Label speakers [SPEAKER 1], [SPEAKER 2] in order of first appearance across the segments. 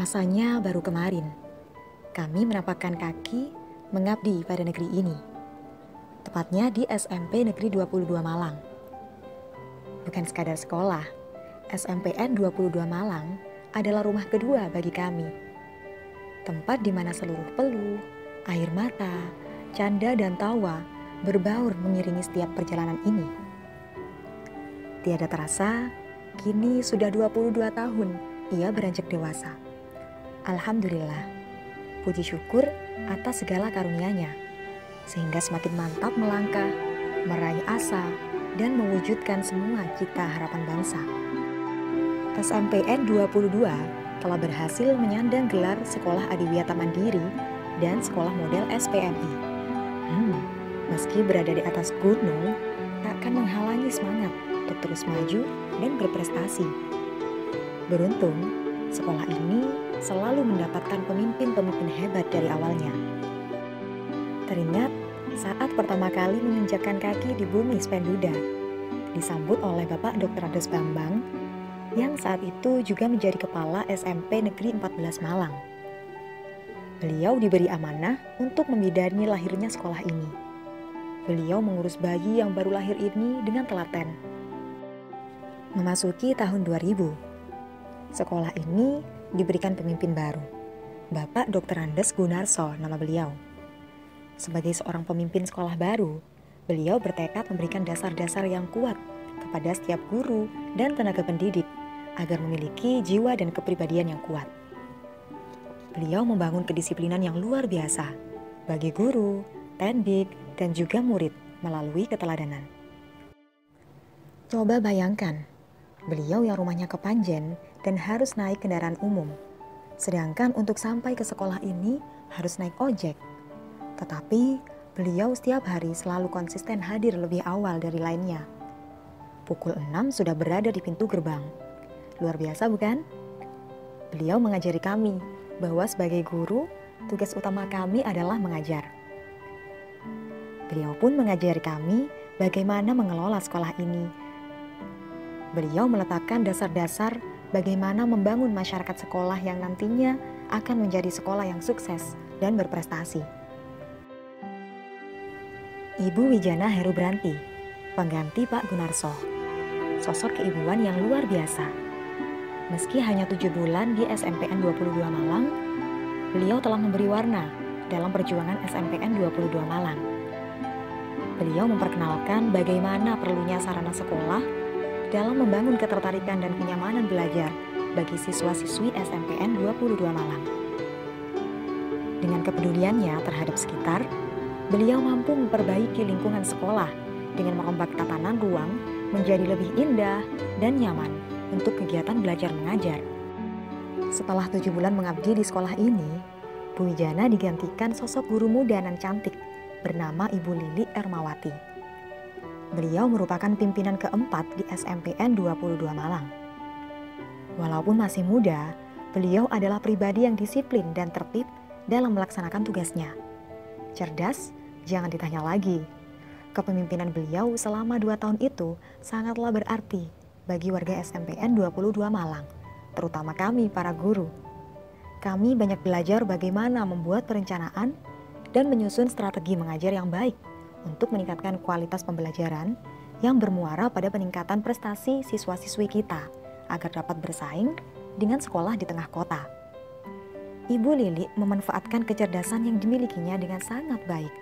[SPEAKER 1] Rasanya baru kemarin, kami menapakkan kaki mengabdi pada negeri ini. Tepatnya di SMP Negeri 22 Malang. Bukan sekadar sekolah, SMPN 22 Malang adalah rumah kedua bagi kami. Tempat di mana seluruh peluh, air mata, canda dan tawa berbaur mengiringi setiap perjalanan ini. Tiada terasa, kini sudah 22 tahun ia beranjak dewasa. Alhamdulillah, puji syukur atas segala karunia-Nya, sehingga semakin mantap melangkah, meraih asa, dan mewujudkan semua cita harapan bangsa. SMPN 22 telah berhasil menyandang gelar Sekolah Adiwiyata Mandiri dan Sekolah Model SPMI. Meski berada di atas gunung, takkan menghalangi semangat untuk terus maju dan berprestasi. Beruntung, sekolah ini selalu mendapatkan pemimpin-pemimpin hebat dari awalnya. Teringat saat pertama kali menginjakkan kaki di bumi Spenduda, disambut oleh Bapak Dr. Andes Bambang, yang saat itu juga menjadi kepala SMP Negeri 14 Malang. Beliau diberi amanah untuk membidani lahirnya sekolah ini. Beliau mengurus bayi yang baru lahir ini dengan telaten. Memasuki tahun 2000, sekolah ini diberikan pemimpin baru, Bapak Dr. Andes Gunarso nama beliau. Sebagai seorang pemimpin sekolah baru, beliau bertekad memberikan dasar-dasar yang kuat kepada setiap guru dan tenaga pendidik agar memiliki jiwa dan kepribadian yang kuat. Beliau membangun kedisiplinan yang luar biasa bagi guru, tendik, dan juga murid melalui keteladanan. Coba bayangkan, beliau yang rumahnya ke Panjen dan harus naik kendaraan umum, sedangkan untuk sampai ke sekolah ini harus naik ojek. Tetapi beliau setiap hari selalu konsisten hadir lebih awal dari lainnya. Pukul 6 sudah berada di pintu gerbang. Luar biasa bukan? Beliau mengajari kami bahwa sebagai guru, tugas utama kami adalah mengajar. Beliau pun mengajari kami bagaimana mengelola sekolah ini. Beliau meletakkan dasar-dasar bagaimana membangun masyarakat sekolah yang nantinya akan menjadi sekolah yang sukses dan berprestasi. Ibu Wijana Herubranti, pengganti Pak Gunarso, sosok keibuan yang luar biasa. Meski hanya 7 bulan di SMPN 22 Malang, beliau telah memberi warna dalam perjuangan SMPN 22 Malang. Beliau memperkenalkan bagaimana perlunya sarana sekolah dalam membangun ketertarikan dan kenyamanan belajar bagi siswa-siswi SMPN 22 Malang. Dengan kepeduliannya terhadap sekitar, beliau mampu memperbaiki lingkungan sekolah dengan merombak tatanan ruang menjadi lebih indah dan nyaman untuk kegiatan belajar mengajar. Setelah 7 bulan mengabdi di sekolah ini, Bu Wijana digantikan sosok guru muda dan cantik bernama Ibu Lili Ermawati. Beliau merupakan pimpinan keempat di SMPN 22 Malang. Walaupun masih muda, beliau adalah pribadi yang disiplin dan tertib dalam melaksanakan tugasnya. Cerdas, jangan ditanya lagi. Kepemimpinan beliau selama 2 tahun itu sangatlah berarti bagi warga SMPN 22 Malang, terutama kami para guru. Kami banyak belajar bagaimana membuat perencanaan dan menyusun strategi mengajar yang baik untuk meningkatkan kualitas pembelajaran yang bermuara pada peningkatan prestasi siswa-siswi kita agar dapat bersaing dengan sekolah di tengah kota. Ibu Lili memanfaatkan kecerdasan yang dimilikinya dengan sangat baik.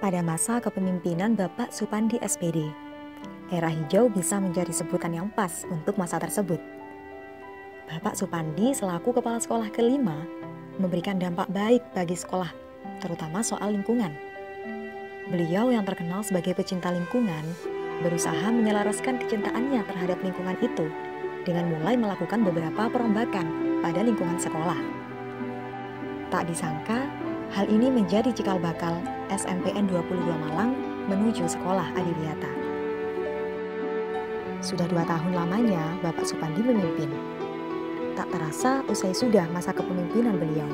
[SPEAKER 1] Pada masa kepemimpinan Bapak Supandi SPD, era hijau bisa menjadi sebutan yang pas untuk masa tersebut. Bapak Supandi selaku kepala sekolah kelima memberikan dampak baik bagi sekolah, terutama soal lingkungan. Beliau yang terkenal sebagai pecinta lingkungan, berusaha menyelaraskan kecintaannya terhadap lingkungan itu dengan mulai melakukan beberapa perombakan pada lingkungan sekolah. Tak disangka, hal ini menjadi cikal bakal SMPN 22 Malang menuju sekolah Adiwiyata. Sudah 2 tahun lamanya Bapak Supandi memimpin. Tak terasa usai sudah masa kepemimpinan beliau.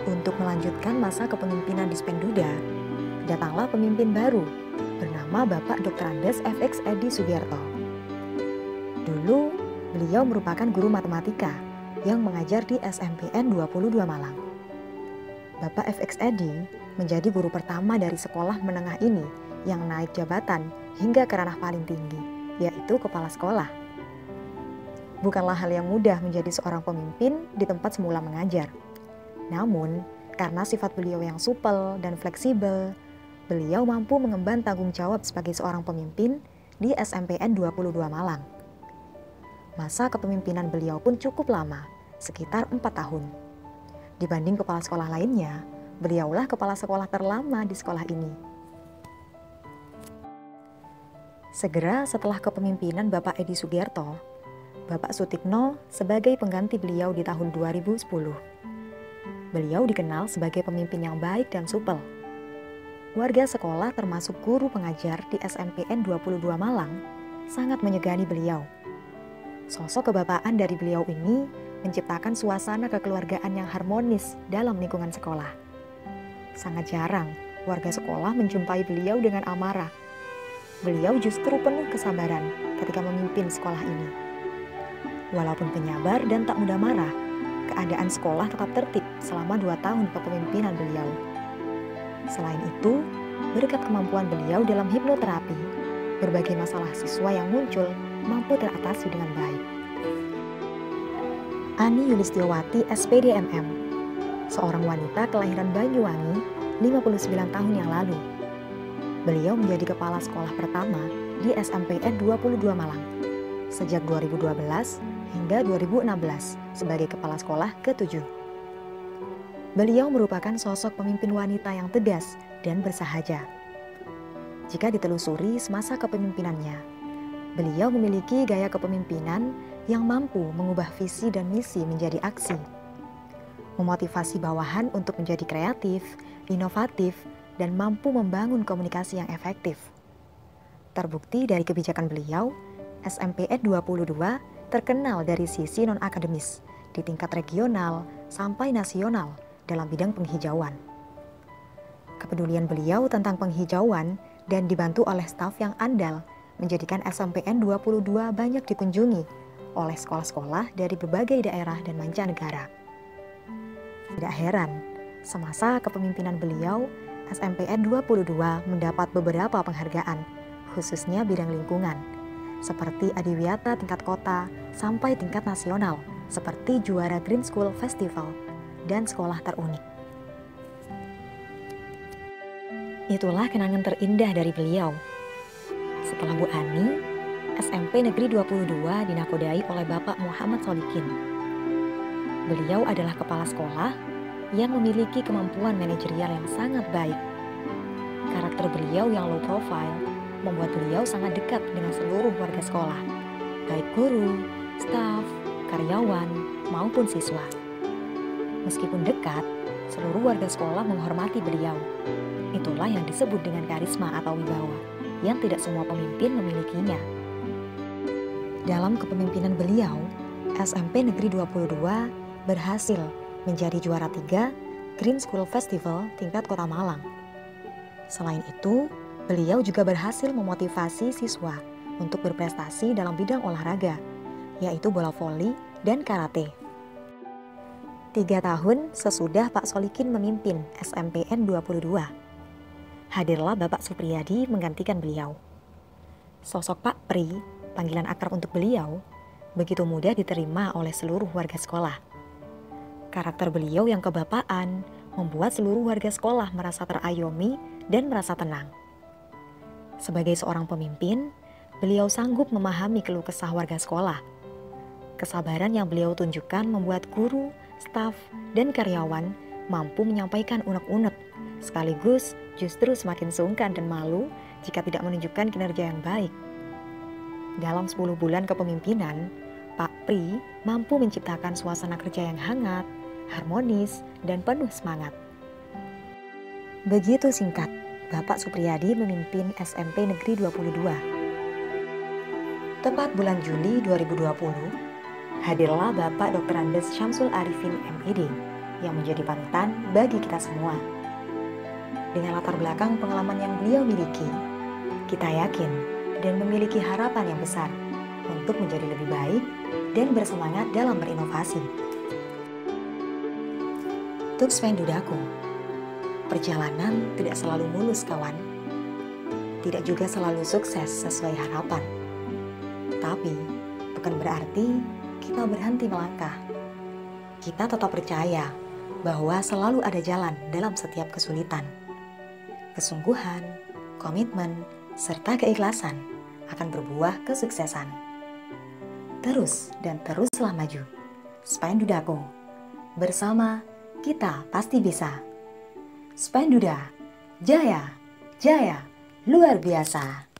[SPEAKER 1] Untuk melanjutkan masa kepemimpinan di Spenduda, datanglah pemimpin baru bernama Bapak Dr. Andes FX Edi Sugiarto. Dulu, beliau merupakan guru matematika yang mengajar di SMPN 22 Malang. Bapak FX Edi menjadi guru pertama dari sekolah menengah ini yang naik jabatan hingga ke ranah paling tinggi, yaitu kepala sekolah. Bukanlah hal yang mudah menjadi seorang pemimpin di tempat semula mengajar. Namun, karena sifat beliau yang supel dan fleksibel, beliau mampu mengemban tanggung jawab sebagai seorang pemimpin di SMPN 22 Malang. Masa kepemimpinan beliau pun cukup lama, sekitar 4 tahun. Dibanding kepala sekolah lainnya, beliaulah kepala sekolah terlama di sekolah ini. Segera setelah kepemimpinan Bapak Edi Sugierto, Bapak Sutikno sebagai pengganti beliau di tahun 2010. Beliau dikenal sebagai pemimpin yang baik dan supel. Warga sekolah termasuk guru pengajar di SMPN 22 Malang sangat menyegani beliau. Sosok kebapaan dari beliau ini menciptakan suasana kekeluargaan yang harmonis dalam lingkungan sekolah. Sangat jarang warga sekolah menjumpai beliau dengan amarah. Beliau justru penuh kesabaran ketika memimpin sekolah ini. Walaupun penyabar dan tak mudah marah, keadaan sekolah tetap tertib selama 2 tahun kepemimpinan beliau. Selain itu, berkat kemampuan beliau dalam hipnoterapi, berbagai masalah siswa yang muncul mampu teratasi dengan baik. Ani Yulistiawati SPD MM, seorang wanita kelahiran Banyuwangi 59 tahun yang lalu. Beliau menjadi kepala sekolah pertama di SMPN 22 Malang sejak 2012 hingga 2016 sebagai kepala sekolah ke-7. Beliau merupakan sosok pemimpin wanita yang tegas dan bersahaja. Jika ditelusuri semasa kepemimpinannya, beliau memiliki gaya kepemimpinan yang mampu mengubah visi dan misi menjadi aksi. Memotivasi bawahan untuk menjadi kreatif, inovatif, dan mampu membangun komunikasi yang efektif. Terbukti dari kebijakan beliau, SMPN 22 terkenal dari sisi non-akademis di tingkat regional sampai nasional dalam bidang penghijauan. Kepedulian beliau tentang penghijauan dan dibantu oleh staf yang andal menjadikan SMPN 22 banyak dikunjungi oleh sekolah-sekolah dari berbagai daerah dan mancanegara. Tidak heran, semasa kepemimpinan beliau, SMPN 22 mendapat beberapa penghargaan, khususnya bidang lingkungan, seperti Adiwiyata tingkat kota sampai tingkat nasional, seperti juara Green School Festival dan sekolah terunik. Itulah kenangan terindah dari beliau. Setelah Bu Ani, SMP Negeri 22 dinakodai oleh Bapak Muhammad Solikin. Beliau adalah kepala sekolah yang memiliki kemampuan manajerial yang sangat baik. Karakter beliau yang low profile membuat beliau sangat dekat dengan seluruh warga sekolah, baik guru, staf, karyawan, maupun siswa. Meskipun dekat, seluruh warga sekolah menghormati beliau. Itulah yang disebut dengan karisma atau wibawa, yang tidak semua pemimpin memilikinya. Dalam kepemimpinan beliau, SMP Negeri 22 berhasil menjadi juara 3 Green School Festival tingkat Kota Malang. Selain itu, beliau juga berhasil memotivasi siswa untuk berprestasi dalam bidang olahraga, yaitu bola voli dan karate. 3 tahun sesudah Pak Solikin memimpin SMPN 22, hadirlah Bapak Supriyadi menggantikan beliau. Sosok Pak Pri, panggilan akrab untuk beliau, begitu mudah diterima oleh seluruh warga sekolah. Karakter beliau yang kebapaan membuat seluruh warga sekolah merasa terayomi dan merasa tenang. Sebagai seorang pemimpin, beliau sanggup memahami keluh kesah warga sekolah. Kesabaran yang beliau tunjukkan membuat guru, staf, dan karyawan mampu menyampaikan unek-unek, sekaligus justru semakin sungkan dan malu jika tidak menunjukkan kinerja yang baik. Dalam 10 bulan kepemimpinan, Pak Pri mampu menciptakan suasana kerja yang hangat, harmonis, dan penuh semangat. Begitu singkat, Bapak Supriyadi memimpin SMP Negeri 22. Tepat bulan Juli 2020, hadirlah Bapak Dr. Andes Syamsul Arifin MED yang menjadi panutan bagi kita semua. Dengan latar belakang pengalaman yang beliau miliki, kita yakin dan memiliki harapan yang besar untuk menjadi lebih baik dan bersemangat dalam berinovasi. Untuk Spendudaku, perjalanan tidak selalu mulus kawan. Tidak juga selalu sukses sesuai harapan. Tapi bukan berarti kita berhenti melangkah. Kita tetap percaya bahwa selalu ada jalan dalam setiap kesulitan. Kesungguhan, komitmen, serta keikhlasan akan berbuah kesuksesan. Terus dan teruslah maju. Spendudaku, bersama kita pasti bisa. Spenduda, jaya, jaya, luar biasa.